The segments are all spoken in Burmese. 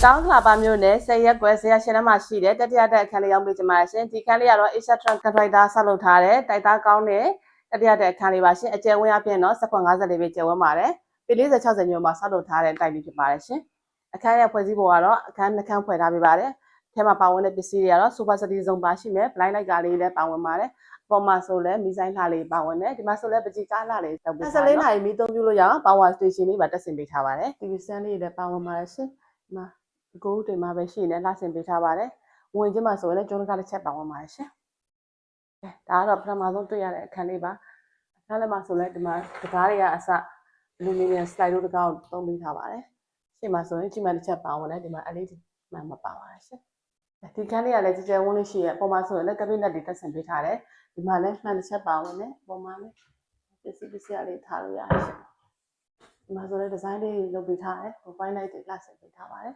တောင်းခလာပါမျိုးနဲ့10ရက်ကွယ်10ရက်ရှင်းထဲမှာရှိတဲ့တတိယတက်အခန်းလေးရောက်ပြီးကြမှာရှင်ဒီခန်းလေးကတော့ Asia Trans Contractor ဆောက်လုပ်ထားတဲ့တိုက်သားကောင်းတဲ့တတိယတက်အခန်းလေးပါရှင်အကျယ်ဝန်းအပြင်တော့750ပဲကျယ်ဝန်းပါတယ်ပေ40 60မျိုးမှာဆောက်လုပ်ထားတဲ့တိုက်လေးဖြစ်ပါတယ်ရှင်အခန်းရဲ့ဖွဲ့စည်းပုံကတော့အခန်း2ခန်းဖွဲ့ထားပေးပါတယ်ထဲမှာပါဝင်တဲ့ပစ္စည်းတွေကတော့ Super City စုံပါရှိမယ်ဘလိုင်းလိုက်ကားလေးလည်းပါဝင်ပါတယ်ပေါ်မှာဆိုလဲမီဇိုင်းလှလေးပါဝင်တယ်ဒီမှာဆိုလဲပကြီးကားလှလေးတောက်ပေးထားတယ်14နိုင်မီသုံးပြလို့ရအောင် Power Station လေးပါတက်ဆင်ပေးထားပါတယ် TV stand လေးလည်းပါဝင်ပါတယ်ရှင်ဒီမှာကိုယ်တွေမှာပဲရှိနေလှဆင်ပေးထားပါတယ်ဝင်ချင်းမှာဆိုရင်လည်းကျွန်းကားတစ်ချက်ပါဝင်ပါတယ်ရှင်ဒါကတော့ပထမဆုံးတွေ့ရတဲ့အခန်းလေးပါအခန်းလေးမှာဆိုလဲဒီမှာတကားတွေကအစအလူမီနီယမ်စလိုက်တို့တကားကိုသုံးပေးထားပါတယ်ရှေ့မှာဆိုရင်ကြီးမှတစ်ချက်ပါဝင်တယ်ဒီမှာ LED မှမပါပါရှင်ဒီခန်းလေးကလည်းကြည်ကြဲဝန်းလေးရှိရဲ့အပေါ်မှာဆိုရင်လည်းကပိနက်တွေတက်ဆင်ပေးထားတယ်ဒီမှာလည်းမှန်တစ်ချက်ပါဝင်တယ်အပေါ်မှာလည်းပစ္စည်းလေးထားလို့ရတယ်ရှင်ဒီမှာဆိုလည်းဒီဇိုင်းလေးလုပ်ပေးထားတယ်ဟိုပိုင်းလိုက်တွေလှဆင်ပေးထားပါတယ်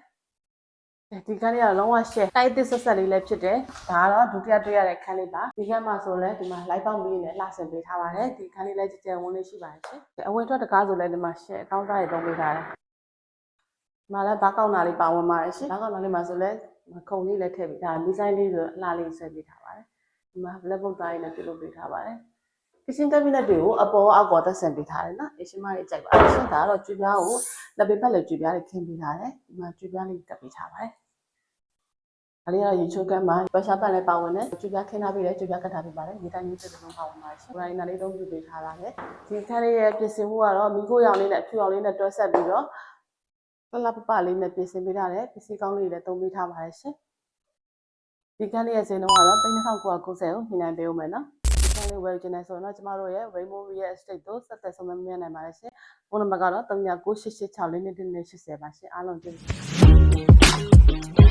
ဒီခန်းလေးကလုံးဝ share တိုက်သစ်ဆက်ဆက်လေးလည်းဖြစ်တယ်ဒါကတော့ဒုတိယတွေ့ရတဲ့ခန်းလေးပါဒီခန်းမှာဆိုလည်းဒီမှာ light ပေါက်မီးနဲ့လှဆင်ပေးထားပါတယ်ဒီခန်းလေးလည်းကြည်ကြဲဝန်းလေးရှိပါတယ်ရှင်အဝင်ထွက်တကားဆိုလည်းဒီမှာ share အကောင့်သားတွေသုံးပေးထားတယ်ဒီမှာလည်းဘာကောက်နာလေးပါဝင်ပါတယ်ရှင်ဘာကောက်နာလေးမှာဆိုလည်းခုံလေးလည်းထည့်ပေးထားတယ်မီဇိုင်းလေးဆိုအလှလေးဆွဲပေးထားပါတယ်ဒီမှာ black box သားလေးနဲ့ပြုလုပ်ပေးထားပါတယ်kitchen cabinet တွေကိုအပေါ်အောက်ပေါ်သက်ဆင်ပေးထားတယ်နော်အရှင်မလေးကြိုက်ပါအရှင်ဒါကတော့ကျွေးပြားကိုလက်ပေပတ်လက်ကျွေးပြားလေးခင်းပေးထားတယ်ဒီမှာကျွေးပြားလေးကပ်ပေးထားပါတယ်ဒါလေးကတော့ရေချိုးကမ်းမှာပတ်ရှားပတ်လည်းပါဝင်တယ်ကျွေးပြားခင်းထားပြီးတယ်ကျွေးပြားကတ်ထားပေးပါတယ်ဒီတိုင်းမျိုးတစ်လုံးပါဝင်ပါတယ်ရှင်ရိုင်းနာလေးသုံးပြုပေးထားပါတယ်ဒီခန်းလေးရဲ့ပြင်ဆင်မှုကတော့မီးခိုးရောင်လေးနဲ့အဖြူရောင်လေးနဲ့တွဲဆက်ပြီးတော့ပလပပလေးနဲ့ပြင်ဆင်ပေးထားတယ်ပစ္စည်းကောင်းလေးလည်းသုံးပေးထားပါတယ်ရှင်ဒီခန်းလေးရဲ့ဈေးနှုန်းကတော့3990ကိုညှိနှိုင်းပေးဦးမယ်နော်ဝယ်ချင်တယ်ဆိုတော့ကျမတို့ရဲ့ Rainbow Real Estate တို့ဆက်သက်ဆုံးမမြင်နိုင်ပါတယ်ရှင်ဖုန်းနံပါတ်ကတော့3988644280ပါရှင်အားလုံးကျေးဇူး